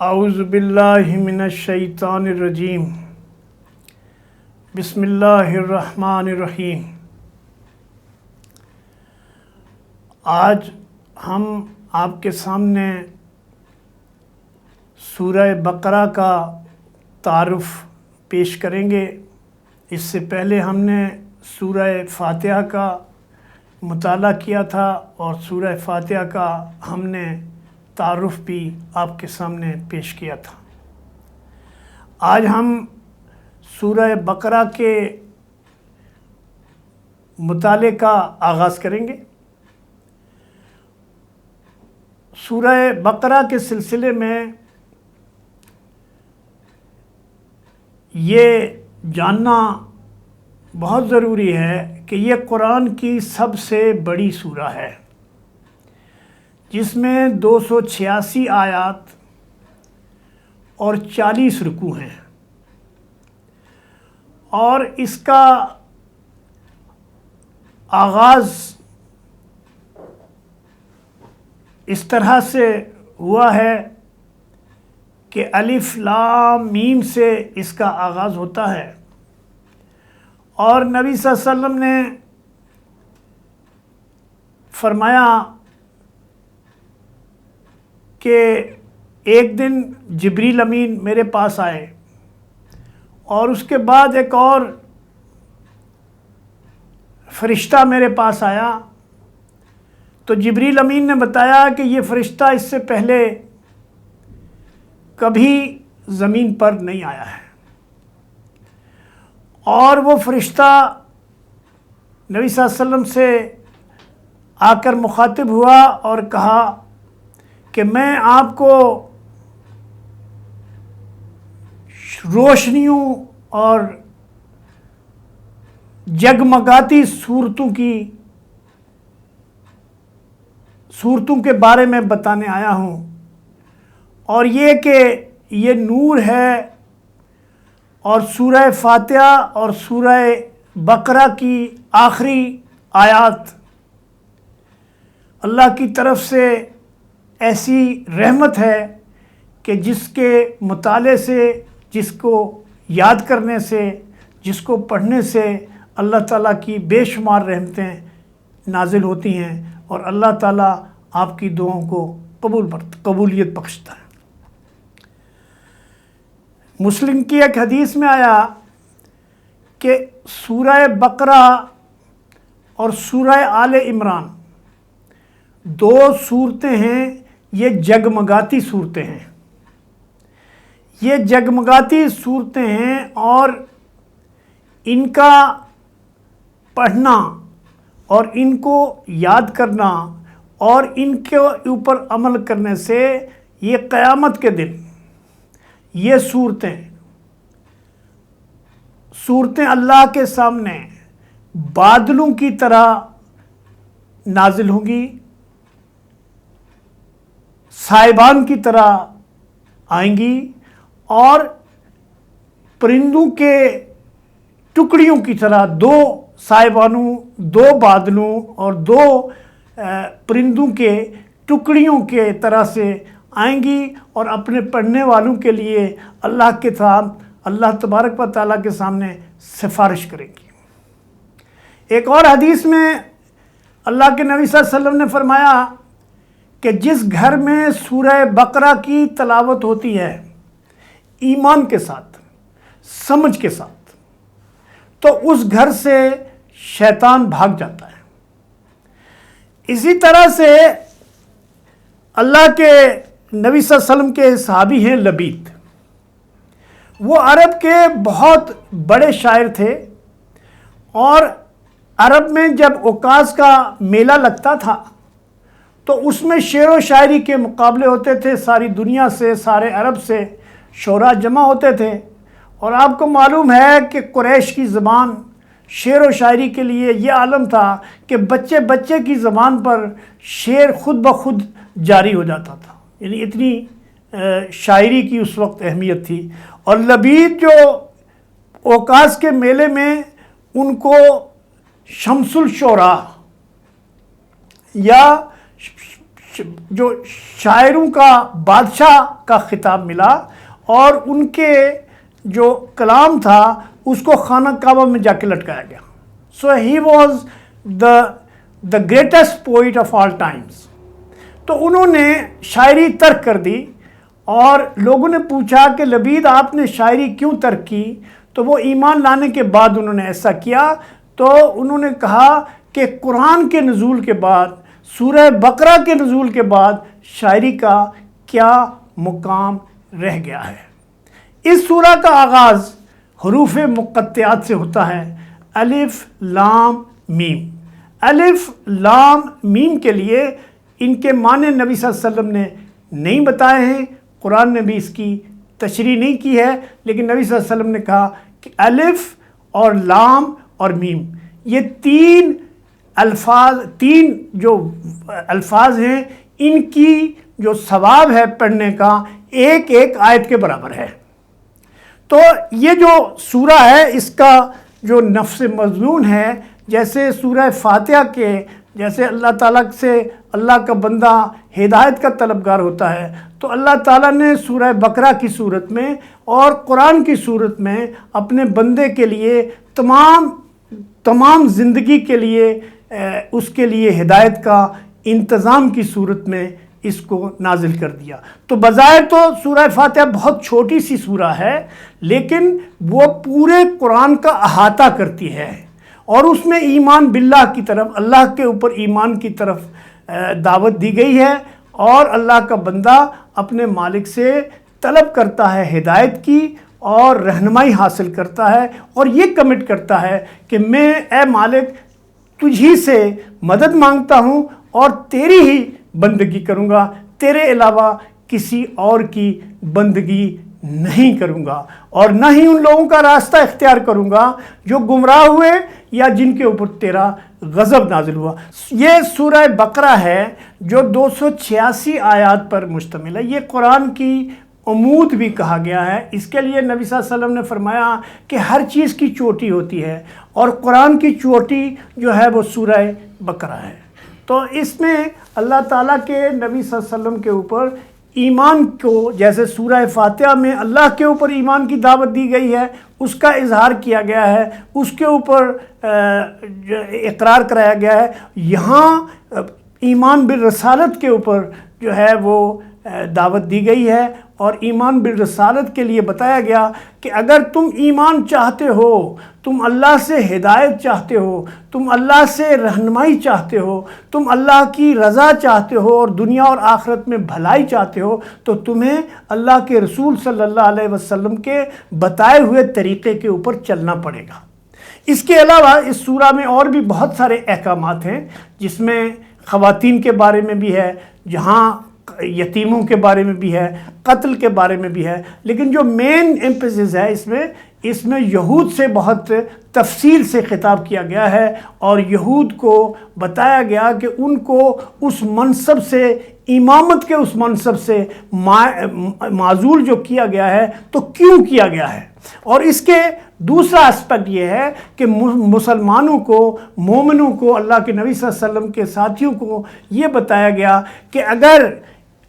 اعوذ باللہ من الشیطان الرجیم بسم اللہ الرحمن الرحیم۔ آج ہم آپ کے سامنے سورہ بقرہ کا تعارف پیش کریں گے۔ اس سے پہلے ہم نے سورہ فاتحہ کا مطالعہ کیا تھا اور سورہ فاتحہ کا ہم نے تعارف بھی آپ کے سامنے پیش کیا تھا۔ آج ہم سورہ بقرہ کے مطالعے کا آغاز کریں گے۔ سورہ بقرہ کے سلسلے میں یہ جاننا بہت ضروری ہے کہ یہ قرآن کی سب سے بڑی سورہ ہے، جس میں 286 آیات اور 40 رکوع ہیں، اور اس کا آغاز اس طرح سے ہوا ہے کہ الف لام میم سے اس کا آغاز ہوتا ہے، اور نبی صلی اللہ علیہ وسلم نے فرمایا کہ ایک دن جبریل امین میرے پاس آئے، اور اس کے بعد ایک اور فرشتہ میرے پاس آیا، تو جبریل امین نے بتایا کہ یہ فرشتہ اس سے پہلے کبھی زمین پر نہیں آیا ہے، اور وہ فرشتہ نبی صلی اللہ علیہ وسلم سے آ کر مخاطب ہوا اور کہا کہ میں آپ کو روشنیوں اور جگمگاتی صورتوں کے بارے میں بتانے آیا ہوں، اور یہ کہ یہ نور ہے، اور سورہ فاتحہ اور سورہ بقرہ کی آخری آیات اللہ کی طرف سے ایسی رحمت ہے کہ جس کے مطالعے سے، جس کو یاد کرنے سے، جس کو پڑھنے سے اللہ تعالیٰ کی بے شمار رحمتیں نازل ہوتی ہیں، اور اللہ تعالیٰ آپ کی دعاؤں کو قبولیت بخشتا ہے۔ مسلم کی ایک حدیث میں آیا کہ سورہ بقرہ اور سورہ آل عمران دو صورتیں ہیں، یہ جگمگاتی صورتیں ہیں، یہ جگمگاتی صورتیں ہیں، اور ان کا پڑھنا اور ان کو یاد کرنا اور ان کے اوپر عمل کرنے سے یہ قیامت کے دن یہ صورتیں اللہ کے سامنے بادلوں کی طرح نازل ہوں گی، سائبان کی طرح آئیں گی، اور پرندوں کے ٹکڑیوں کی طرح دو سائبانوں، دو بادلوں اور دو پرندوں کے ٹکڑیوں کے طرح سے آئیں گی، اور اپنے پڑھنے والوں کے لیے اللہ تبارک و تعالیٰ کے سامنے سفارش کریں گی۔ ایک اور حدیث میں اللہ کے نبی صلی اللہ علیہ وسلم نے فرمایا کہ جس گھر میں سورہ بقرہ کی تلاوت ہوتی ہے ایمان کے ساتھ، سمجھ کے ساتھ، تو اس گھر سے شیطان بھاگ جاتا ہے۔ اسی طرح سے اللہ کے نبی صلی اللہ علیہ وسلم کے صحابی ہیں لبید، وہ عرب کے بہت بڑے شاعر تھے، اور عرب میں جب عکاظ کا میلہ لگتا تھا تو اس میں شعر و شاعری کے مقابلے ہوتے تھے، ساری دنیا سے، سارے عرب سے شعراء جمع ہوتے تھے، اور آپ کو معلوم ہے کہ قریش کی زبان شعر و شاعری کے لیے یہ عالم تھا کہ بچے بچے کی زبان پر شعر خود بخود جاری ہو جاتا تھا، یعنی اتنی شاعری کی اس وقت اہمیت تھی۔ اور لبید جو عکاظ کے میلے میں ان کو شمس الشعراء یا جو شاعروں کا بادشاہ کا خطاب ملا، اور ان کے جو کلام تھا اس کو خانہ کعبہ میں جا کے لٹکایا گیا. So he was the greatest poet of all times. تو انہوں نے شاعری ترک کر دی، اور لوگوں نے پوچھا کہ لبید آپ نے شاعری کیوں ترک کی؟ تو وہ ایمان لانے کے بعد انہوں نے ایسا کیا. تو انہوں نے کہا کہ قرآن کے نزول کے بعد، سورہ بقرہ کے نزول کے بعد شاعری کا کیا مقام رہ گیا ہے. اس سورہ کا آغاز حروف مقطعات سے ہوتا ہے، الف لام میم. الف لام میم کے لیے ان کے معنی نبی صلی اللہ علیہ وسلم نے نہیں بتائے ہیں، قرآن نے بھی اس کی تشریح نہیں کی ہے، لیکن نبی صلی اللہ علیہ وسلم نے کہا کہ الف اور لام اور میم یہ تین جو الفاظ ہیں، ان کی جو ثواب ہے پڑھنے کا ایک ایک آیت کے برابر ہے. تو یہ جو سورہ ہے اس کا جو نفس مضمون ہے، جیسے سورہ فاتحہ کے جیسے اللہ تعالیٰ سے اللہ کا بندہ ہدایت کا طلبگار ہوتا ہے، تو اللہ تعالیٰ نے سورہ بقرہ کی صورت میں اور قرآن کی صورت میں اپنے بندے کے لیے تمام زندگی کے لیے اس کے لیے ہدایت کا انتظام کی صورت میں اس کو نازل کر دیا. تو بظاہر تو سورہ فاتحہ بہت چھوٹی سی سورہ ہے، لیکن وہ پورے قرآن کا احاطہ کرتی ہے، اور اس میں ایمان باللہ کی طرف، اللہ کے اوپر ایمان کی طرف دعوت دی گئی ہے، اور اللہ کا بندہ اپنے مالک سے طلب کرتا ہے ہدایت کی اور رہنمائی حاصل کرتا ہے، اور یہ کمٹ کرتا ہے کہ میں اے مالک تجھی سے مدد مانگتا ہوں اور تیری ہی بندگی کروں گا، تیرے علاوہ کسی اور کی بندگی نہیں کروں گا، اور نہ ہی ان لوگوں کا راستہ اختیار کروں گا جو گمراہ ہوئے یا جن کے اوپر تیرا غضب نازل ہوا. یہ سورہ بقرہ ہے جو 286 آیات پر مشتمل ہے. یہ قرآن کی عمود بھی کہا گیا ہے. اس کے لیے نبی صلی اللہ علیہ وسلم نے فرمایا کہ ہر چیز کی چوٹی ہوتی ہے، اور قرآن کی چوٹی جو ہے وہ سورہ بقرہ ہے. تو اس میں اللہ تعالیٰ کے نبی صلی اللہ علیہ وسلم کے اوپر ایمان کو، جیسے سورہ فاتحہ میں اللہ کے اوپر ایمان کی دعوت دی گئی ہے، اس کا اظہار کیا گیا ہے، اس کے اوپر اقرار کرایا گیا ہے، یہاں ایمان بالرسالت کے اوپر جو ہے وہ دعوت دی گئی ہے. اور ایمان بالرسالت کے لیے بتایا گیا کہ اگر تم ایمان چاہتے ہو، تم اللہ سے ہدایت چاہتے ہو، تم اللہ سے رہنمائی چاہتے ہو، تم اللہ کی رضا چاہتے ہو اور دنیا اور آخرت میں بھلائی چاہتے ہو، تو تمہیں اللہ کے رسول صلی اللہ علیہ وسلم کے بتائے ہوئے طریقے کے اوپر چلنا پڑے گا. اس کے علاوہ اس سورہ میں اور بھی بہت سارے احکامات ہیں، جس میں خواتین کے بارے میں بھی ہے، جہاں یتیموں کے بارے میں بھی ہے، قتل کے بارے میں بھی ہے، لیکن جو مین ایمپسس ہے اس میں یہود سے بہت تفصیل سے خطاب کیا گیا ہے، اور یہود کو بتایا گیا کہ ان کو اس منصب سے، امامت کے اس منصب سے معزول جو کیا گیا ہے تو کیوں کیا گیا ہے. اور اس کے دوسرا اسپیکٹ یہ ہے کہ مسلمانوں کو، مومنوں کو، اللہ کے نبی صلی اللہ علیہ وسلم کے ساتھیوں کو یہ بتایا گیا کہ اگر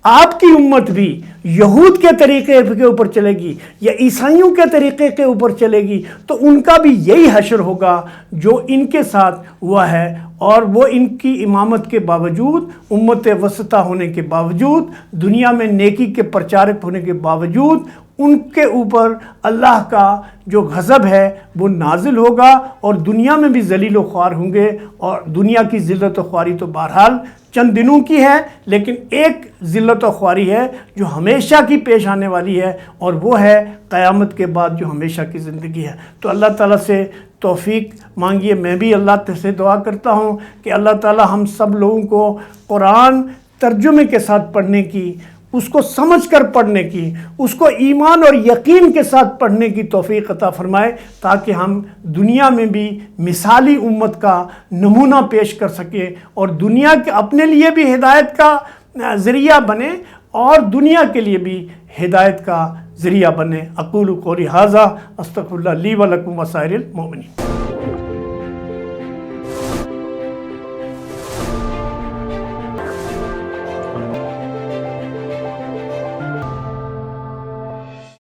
آپ کی امت بھی یہود کے طریقے کے اوپر چلے گی یا عیسائیوں کے طریقے کے اوپر چلے گی تو ان کا بھی یہی حشر ہوگا جو ان کے ساتھ ہوا ہے. اور وہ ان کی امامت کے باوجود، امت وسطیٰ ہونے کے باوجود، دنیا میں نیکی کے پرچارک ہونے کے باوجود، ان کے اوپر اللہ کا جو غضب ہے وہ نازل ہوگا، اور دنیا میں بھی ذلیل و خوار ہوں گے. اور دنیا کی ذلت و خواری تو بہرحال چند دنوں کی ہے، لیکن ایک ذلت و خواری ہے جو ہمیشہ کی پیش آنے والی ہے، اور وہ ہے قیامت کے بعد جو ہمیشہ کی زندگی ہے. تو اللہ تعالیٰ سے توفیق مانگیے. میں بھی اللہ سے دعا کرتا ہوں کہ اللہ تعالیٰ ہم سب لوگوں کو قرآن ترجمے کے ساتھ پڑھنے کی، اس کو سمجھ کر پڑھنے کی، اس کو ایمان اور یقین کے ساتھ پڑھنے کی توفیق عطا فرمائے، تاکہ ہم دنیا میں بھی مثالی امت کا نمونہ پیش کر سکیں، اور دنیا کے اپنے لیے بھی ہدایت کا ذریعہ بنے اور دنیا کے لیے بھی ہدایت کا ذریعہ بنے. اقول قولی ھذا استغفر اللہ لی و لکم وسائر المؤمنین.